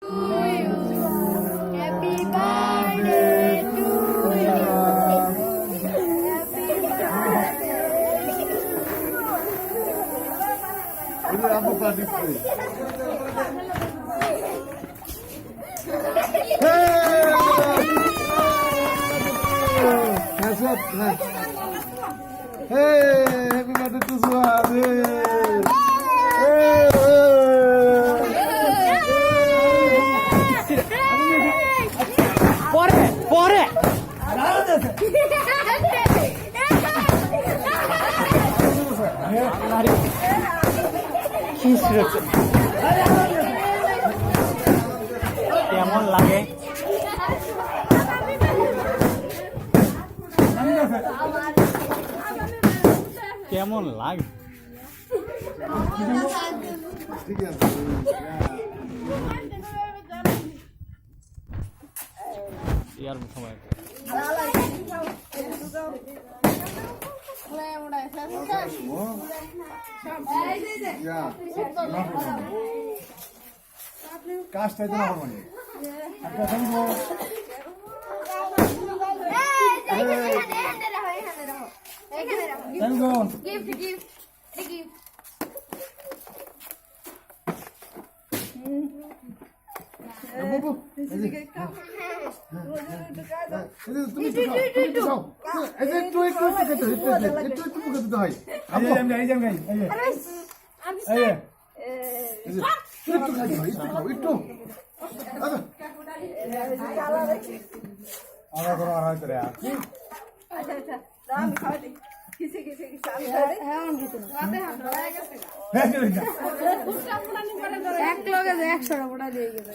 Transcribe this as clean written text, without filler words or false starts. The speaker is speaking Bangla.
Happy birthday to you. Happy birthday. Hey, happy birthday to Suhad. পরে পরে কেমন লাগে? কেমন লাগে? ঠিক আছে ইয়ার সময় কাজটা তো না মানে তুমি এক লগে 100 টাকা দিয়ে গেছে